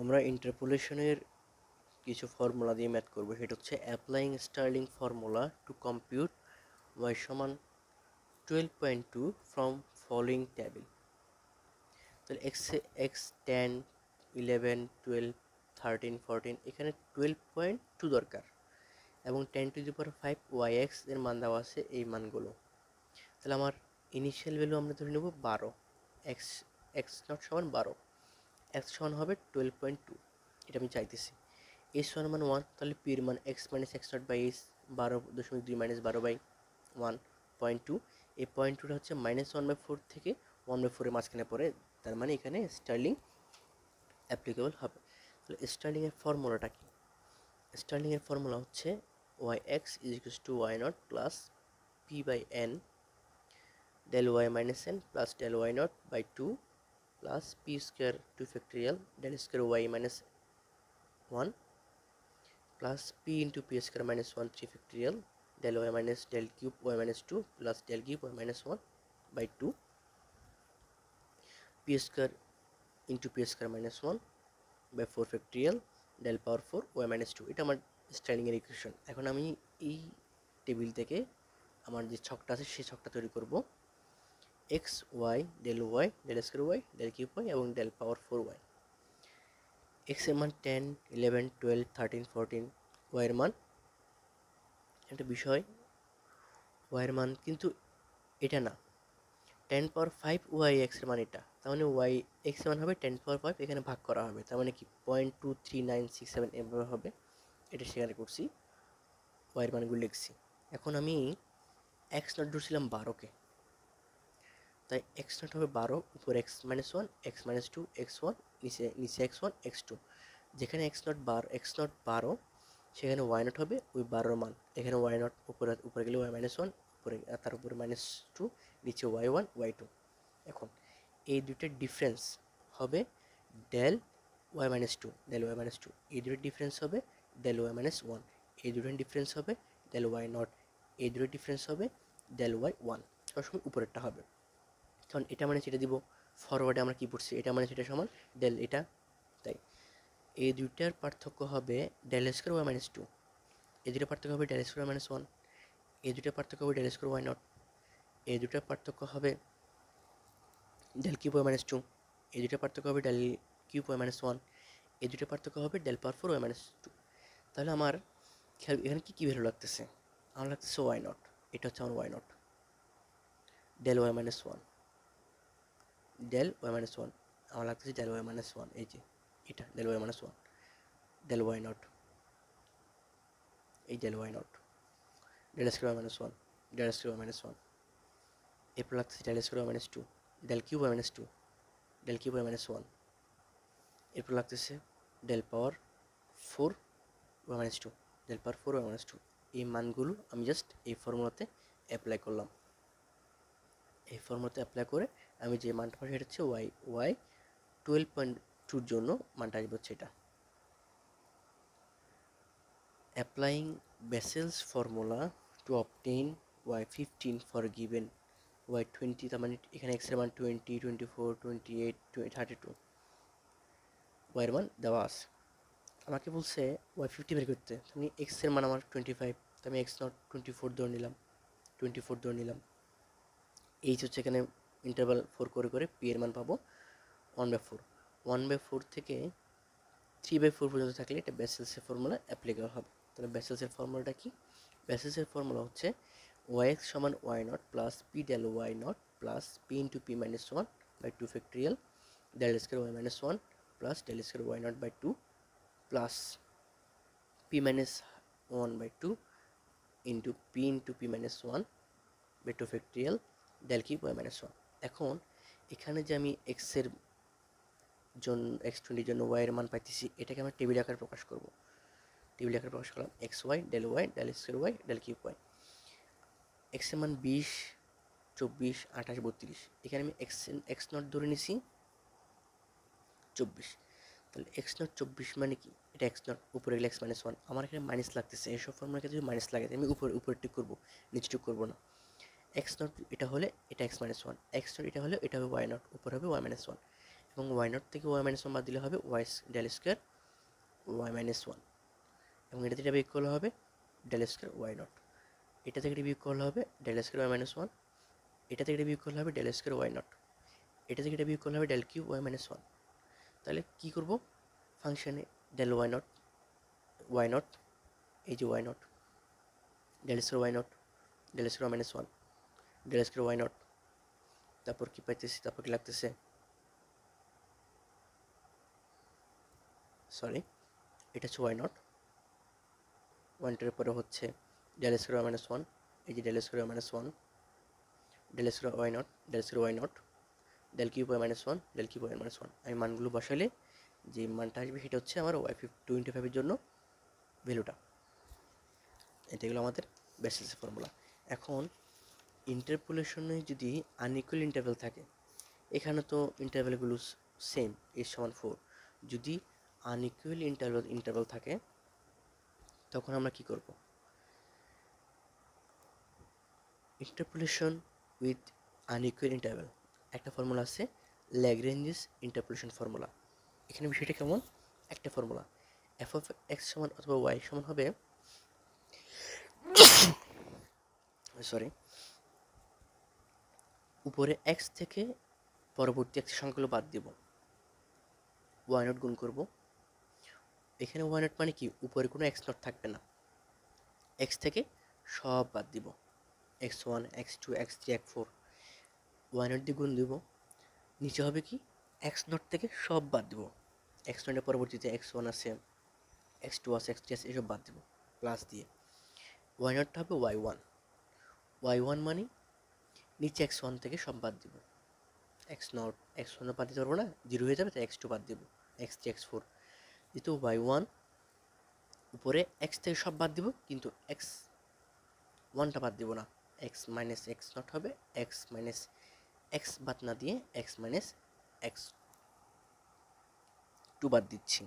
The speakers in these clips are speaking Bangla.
আমরা ইন্টারপোলেশনের কিছু ফর্মুলা দিয়ে ম্যাথ করব। সেটা হচ্ছে applying Stirling formula to compute y সমান 12.2 ফ্রম ফলোইং টেবিল। তাহলে এক্স 10, 11, 12, 13, 14, এখানে 12.2 দরকার এবং 10⁵ ওয়াই এক্স এর মান দেওয়া আছে এই মানগুলো। তাহলে আমার ইনিশিয়াল ভ্যালু আমরা ধরে নেব 12, এক্স এক্স নট সমান 12, এক্স সমান হবে 12.2, এটা আমি চাইতেছি। এস ওয়ান মান 1, তাহলে পি এর মান x minus x naught by s 12.2 minus 12/1.2। এই 0.2টা হচ্ছে -1/4 থেকে 1/4 এর মাঝখানে পড়ে, তার মানে এখানে স্টার্লিং অ্যাপ্লিকেবল হবে। তাহলে স্টার্লিংয়ের ফর্মুলাটা কি? স্টার্লিংয়ের ফর্মুলা হচ্ছে y x is equals to y naught plus p by n del y minus n plus del y naught by 2 plus p square 2 factorial del square y minus 1 plus p into p square minus 1 3 factorial del y minus del cube y minus 2 plus del cube y minus 1 by 2 p square into p square minus 1 by 4 factorial del power 4 y minus 2। এটা আমার স্টাইলিংয়ের ইকুয়েশন। এখন আমি এই টেবিল থেকে আমার যে ছকটা আছে সেই ছকটা তৈরি করব। X y del square y del cube y এবং ডেল পাওয়ার 4 ওয়াই। এক্স এর মান 10, 11, 12, 13, 14, ওয়াই এর মান একটা বিষয়, ওয়াই এর মান কিন্তু এটা না, 10⁵ ওয়াই এক্স এর মান এটা, তার মানে ওয়াই এক্স এর মান হবে 10⁵, এখানে ভাগ করা হবে, তার মানে কি 0.23967 এভাবে হবে। এটা সেখানে করছি, ওয়াই এর মানগুলো লিখছি। এখন আমি এক্স নট ধরছিলাম 12কে, তাই এক্স নট হবে 12, উপর x minus 1, x minus 2, x1, নিচে নিচে x1, x2। যেখানে এক্স নট 12 সেখানে ওয়াই নট হবে ওই 12 মান, এখানে ওয়াই নট উপরে উপরে গেলে ওয়াই মাইনাস 1, উপরে তার উপরে -2, নিচে y1 y2। এখন এই দুইটার ডিফারেন্স হবে del y minus 2 del y minus 2, এই দুটোর ডিফারেন্স হবে ডেল ওয়াই মাইনাস 1, এই দুটোর ডিফারেন্স হবে ডেল ওয়াই নট, এই দুটোর ডিফারেন্স হবে ডেল ওয়াই 1। সবসময় উপরেরটা হবে, কারণ এটা মানে সেটা দিব, ফরওয়ার্ডে আমরা কি পড়ছি এটা মানে সেটা সমান ডেল এটা। তাই এই দুইটার পার্থক্য হবে ডেল স্কোয়ার ওয়াই মাইনাস 2, এই দুটার পার্থক্য হবে ডেল স্কোয়ার মাইনাস 1, এই দুটার পার্থক্য হবে ডেল স্কোয়ার ওয়াই নট, এই দুটার পার্থক্য হবে ডেল কিউব ওয়াই মাইনাস 2, এই দুটার পার্থক্য হবে ডেল কিউব ওয়াই মাইনাস 1, এই দুটার পার্থক্য হবে ডেল পাওয়ার 4 ওয়াই মাইনাস 2। তাহলে আমার খেয়াল এখানে কী কী ভ্যালু লাগতেছে, আমার লাগতেছে ওয়াই নট, এটা হচ্ছে আমার y naught, del y minus 1, del y minus 1, আমার লাগতেছে ডেল ওয়াই মাইনাস 1, এই যে এটা del y minus 1, del y naught, এই del y naught, del square y minus 1, del square y minus 1, এরপর লাগতেছে del square y minus 2, del cube y minus 2, del cube y minus 1, এরপর লাগতেছে del power 4 y minus 2, del power 4 y minus 2। এই মানগুলো আমি জাস্ট এই ফর্মুলাতে অ্যাপ্লাই করলাম। এই ফর্মুলাতে অ্যাপ্লাই করে আমি যে মানটা পাই সেটা হচ্ছে ওয়াই 12.2-র জন্য মানটা আসবে হচ্ছে এটা। Applying Bessel's formula to obtain y15 for given y20, তার মানে এখানে এক্স এর মান 20, 24, 28, 32, ওয়াইয়ের মান দেওয়া আছে। আমাকে বলছে y50 বের করতে, আমি এক্স এর মান আমার 25, তো আমি এক্স নট 24 ধরে নিলাম, 24 ধরে নিলাম। এইচ হচ্ছে এখানে ইন্টারভাল 4 করে করে পি এর মান পাবো 1/4, 1/4 থেকে 3/4 পর্যন্ত থাকলে এটা বেসেলসের ফর্মুলা অ্যাপ্লিকেবল হবে। তাহলে বেসেলসের ফর্মুলাটা কি? বেসেলসের ফর্মুলা হচ্ছে ওয়াই এক্স সমান y naught plus p del y naught plus p into p minus 1 by 2 factorial del square y minus 1 plus del square y naught by 2 plus p minus 1 by 2 into p minus 1 by 2 factorial del cube y minus 1। এখন এখানে যে আমি এক্সের জন্য x20 জন্য y এর মান পাইতেছি, এটাকে আমরা টেবিল আকারে প্রকাশ করব। টেবিল আকারে প্রকাশ করলাম x y del square y del cube y. X এর মান 20, 24, 28, 32, এখানে আমি এক্স নট ধরে নিছি 24। তাহলে এক্স নট 24 মানে কি, এটা এক্স নট উপরে গেলে এক্স মাইনাস 1, আমার এখানে মাইনাস লাগতেছে, এইসব ফর্মুলাকে যদি মাইনাস লাগে আমি উপরে টিক করবো, নিচে টিক করবো না। এক্স নট এটা হলে এটা এক্স মাইনাস 1, এক্স নট এটা হলে এটা হবে ওয়াই নট, উপরে হবে ওয়াই মাইনাস 1। এবং ওয়াই নট থেকে ওয়াই মাইনাস ওয়ান বাদ দিলে হবে y del square y minus one, এবং এটা থেকে বিয়োগ করলে হবে ডেল স্কোয়ার ওয়াই নট, এটা থেকে বিয়োগ করলে হবে del square y minus one, এটা থেকে বিয়োগ করলে হবে ডেল স্কোয়ার ওয়াই নট, এটা থেকে বিয়োগ করলে হবে del cube y minus one. তাহলে কী করবো, ফাংশানে ডেল ওয়াই নট, এই যে y naught, del square y naught, del square y minus one, del square y naught, তারপর কী পাইতেছি, তারপর কী লাগতেছে, সরি এটা হচ্ছে ওয়াই নট, ওয়ানটার পরে হচ্ছে del square y minus one, এই যে del square y minus one, del square y naught, del square y naught, del cube y minus one, del cube y minus one. আমি মানগুলো বসালে যে মানটা আসবে সেটা হচ্ছে আমার ওয়াই 25 জন্য ভ্যালুটা। এটা হলো আমাদের বেসিস ফর্মুলা। এখন ইন্টারপোলেশনে যদি আনইকুয়াল ইন্টারভ্যাল থাকে, এখানে তো ইন্টারভ্যালগুলো সেম, এর সমান 4, যদি আনইকুয়াল ইন্টারভ্যাল থাকে তখন আমরা কি করব, ইন্টারপোলেশন উইথ আনইকুয়াল ইন্টারভ্যাল একটা ফর্মুলা আছে, ল্যাগ্রেঞ্জেস ইন্টারপোলেশন ফর্মুলা। এখানে বিষয়টা কেমন, একটা ফর্মুলা এফ অফ এক্স সমান অথবা ওয়াই সমান হবে, সরি, উপরে এক্স থেকে পরবর্তী এক্স সংখ্যাগুলো বাদ দিব, ওয়াই নট গুণ করব, এখানে ওয়াই নট মানে কি, উপরে কোনো এক্স নট থাকবে না, এক্স থেকে সব বাদ দিব, x one, x two, x three, x four, y naught দিয়ে গুণ দিব, নিচে হবে কি, এক্স নট থেকে সব বাদ দিব, এক্স নটের পরবর্তীতে এক্স ওয়ান আছে, এক্স টু আছে, এক্স থ্রি আছে, এসব বাদ দিব, প্লাস দিয়ে ওয়াই নটটা হবে ওয়াই ওয়ান মানে নিচে এক্স ওয়ান থেকে সব বাদ দিব, এক্স নট, এক্স ওয়ান বাদ দিতে পারবো না, জিরো হয়ে যাবে, তাই এক্স টু বাদ দিব, এক্স থ্রি, এক্স ফোর, যেহেতু ওয়াই ওয়ান উপরে এক্স থেকে সব বাদ দিব কিন্তু এক্স ওয়ানটা বাদ দিব না, এক্স মাইনাস এক্স নট হবে, এক্স মাইনাস এক্স বাদ না দিয়ে এক্স মাইনাস এক্স টু বাদ দিচ্ছি,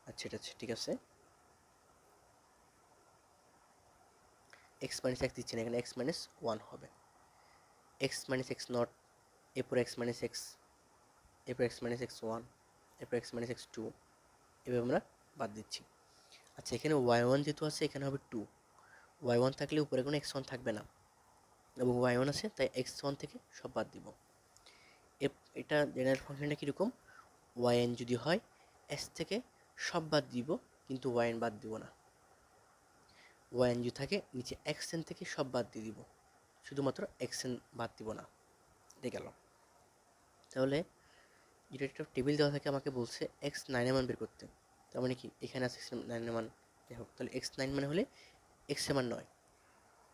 আচ্ছা এটা আছে, ঠিক আছে, এক্স মাইনাস এক্স দিচ্ছি না, এখানে এক্স মাইনাস ওয়ান হবে, এক্স মাইনাস এক্স নট, এরপর এক্স মাইনাস এক্স, এরপর এক্স মাইনাস এক্স ওয়ান, এরপর এক্স মাইনাস এক্স টু, এভাবে আমরা বাদ দিচ্ছি। আচ্ছা এখানে ওয়াই ওয়ান যেহেতু আছে, এখানে হবে টু, ওয়াই ওয়ান থাকলে উপরে কোনো এক্স ওয়ান থাকবে না, এবং ওয়াই ওয়ান আছে তাই এক্স ওয়ান থেকে সব বাদ দিব। এটা জেনারেল ফাংশনটা কীরকম, ওয়াই এন যদি হয় এস থেকে সব বাদ দিব কিন্তু ওয়াই এন বাদ দিব না, ওয়াই এন যদি থাকে নিচে এক্স এন থেকে সব বাদ দিয়ে দিব, শুধুমাত্র এক্স এন বাদ দিব না, এটা গেল। তাহলে যেটা একটা টেবিল দেওয়া থাকে, আমাকে বলছে এক্স নাইনের মান বের করতে, তার মানে কি এখানে আছে এক্স নাইনের মান, যাই হোক, তাহলে এক্স নাইন মানে হলে এক্স এর মান 9,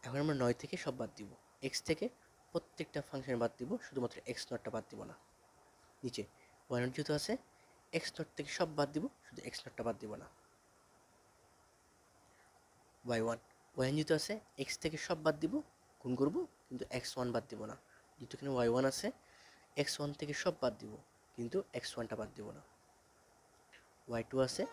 এখন আমরা 9 থেকে সব বাদ দিব, এক্স থেকে প্রত্যেকটা ফাংশন বাদ দিব, শুধুমাত্র এক্স নটটা বাদ দিব না, নিচে ওয়াই নট যেহেতু আছে এক্স নট থেকে সব বাদ দিব, শুধু এক্স নটটা বাদ দিব না, ওয়াই ওয়ান যেহেতু আছে এক্স থেকে সব বাদ দিব, গুণ করবো কিন্তু এক্স ওয়ান বাদ দিব না, যেহেতু এখানে ওয়াই ওয়ান আছে এক্স ওয়ান থেকে সব বাদ দিব কিন্তু এক্স ওয়ানটা বাদ দিব না, ওয়াই টু আছে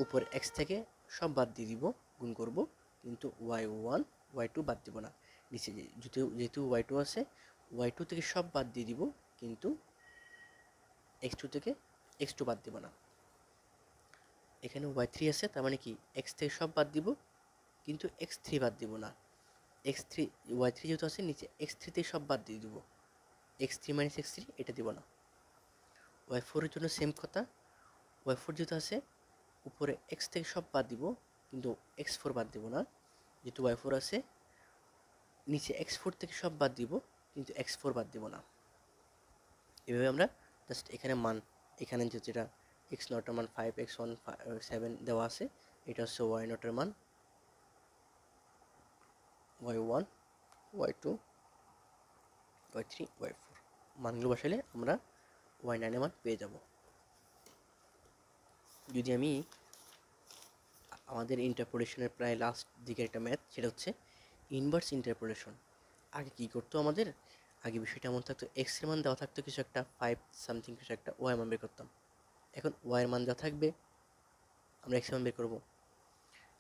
উপরে এক্স থেকে সব বাদ দিয়ে দিব, গুণ করব কিন্তু ওয়াই ওয়ান ওয়াই টু বাদ দিব না, নিচে যেহেতু ওয়াই টু আছে ওয়াই টু থেকে সব বাদ দিয়ে দিব কিন্তু এক্স টু থেকে এক্স টু বাদ দিব না, এখানে ওয়াই থ্রি আছে, তার মানে কি এক্স থেকে সব বাদ দিব কিন্তু এক্স থ্রি বাদ দিব না, এক্স থ্রি ওয়াই থ্রি যেহেতু আছে নিচে এক্স থ্রি থেকে সব বাদ দিয়ে দিব, x three minus x three এটা দিব না, ওয়াই ফোরের জন্য সেম কথা, ওয়াই ফোর যেহেতু আছে উপরে এক্স থেকে সব বাদ দিব কিন্তু এক্স ফোর বাদ দিব না, যেহেতু ওয়াই ফোর আছে নিচে এক্স ফোর থেকে সব বাদ দিব কিন্তু এক্স ফোর বাদ দিব না, এভাবে আমরা জাস্ট এখানে মান, এখানে যেটা এক্স নটের মান 5, এক্স ওয়ান 7 দেওয়া আছে, এটা হচ্ছে ওয়াই নটের মান, y one y two y three y four, মানগুলো বসালে আমরা ওয়াই নাইনের মান পেয়ে যাব। যদি আমি আমাদের ইন্টারপোলেশনের প্রায় লাস্ট দিকের একটা ম্যাথ, সেটা হচ্ছে ইনভার্স ইন্টারপোলেশন। আগে কী করতো আমাদের, আগে বিষয়টা এমন থাকতো এক্স এর মান দেওয়া থাকতো কিছু একটা 5 সামথিং কিছু একটা, ওয়াই মান বের করতাম, এখন ওয়াইয়ের মান দেওয়া থাকবে আমরা এক্স এর মান বের করবো,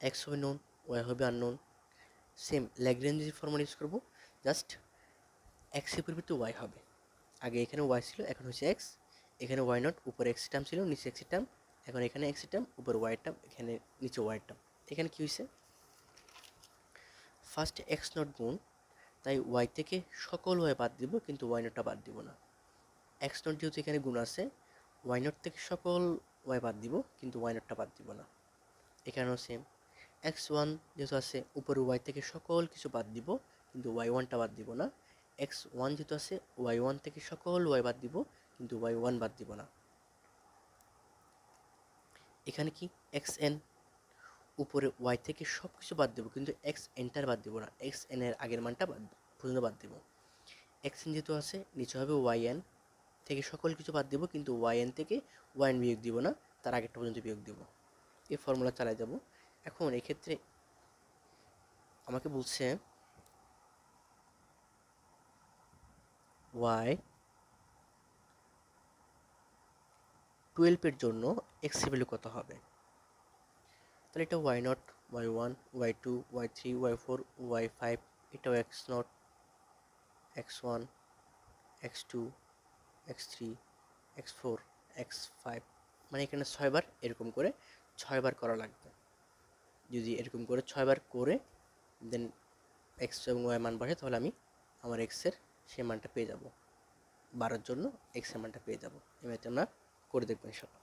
এক্স হবে নোন, ওয়াই হবে unknown, same Lagrange formula use করবো, জাস্ট এক্সের পরিবর্তে ওয়াই হবে, আগে এখানে ওয়াই ছিল, এখন হচ্ছে এক্স। এখানে ওয়াই নট, উপরে এক্স টার্ম ছিল, নিচে এক্স টার্ম। এখন এখানে এক্স টার্ম, উপরে ওয়াই টার্ম, এখানে নিচে ওয়াই টার্ম। এখানে কি হয়েছে, ফার্স্ট এক্স নট গুণ, তাই ওয়াই থেকে সকল ওয়াই বাদ দিব, কিন্তু ওয়াই নটটা বাদ দিব না। এক্স নট যেহেতু এখানে গুণ আছে, ওয়াই নট থেকে সকল ওয়াই বাদ দিব, কিন্তু ওয়াই নটটা বাদ দিব না। এখানেও সেম, এক্স ওয়ান যেহেতু আছে, উপরে ওয়াই থেকে সকল কিছু বাদ দিব, কিন্তু ওয়াই ওয়ানটা বাদ দিব না। এক্স ওয়ান যেহেতু আছে, ওয়াই ওয়ান থেকে সকল ওয়াই বাদ দিব, কিন্তু ওয়াই ওয়ান বাদ দিব না। এখানে কি এক্স এন, উপরে ওয়াই থেকে সব কিছু বাদ দেবো, কিন্তু এক্স এনটার বাদ দিব না, এক্স এন এর আগের মানটা পর্যন্ত বাদ দিব। এক্স এন যেহেতু আছে, নিচে হবে ওয়াই এন, থেকে সকল কিছু বাদ দিব, কিন্তু ওয়াই এন থেকে ওয়াই এন বিয়োগ দিব না, তার আগেরটা পর্যন্ত বিয়োগ দিব। এই ফর্মুলা চালাই যাব। এখন এক্ষেত্রে আমাকে বলছে ওয়াই 12-এর জন্য এক্স এর ভ্যালু কত হবে। তাহলে এটা y naught, y one, y two, y three, y four, y five, এটাও x naught, x one, x two, x three, x four, x five. মানে এখানে 6বার এরকম করে 6বার করা লাগবে। যদি এরকম করে 6বার করে দেন এক্স এবং ওয়াই মান বাড়ে, তাহলে আমি আমার এক্সের সে মানটা পেয়ে যাব। 12-এর জন্য এক্সের মানটা পেয়ে যাব। এবার আমরা করে দেখবো ইনশাল্লাহ।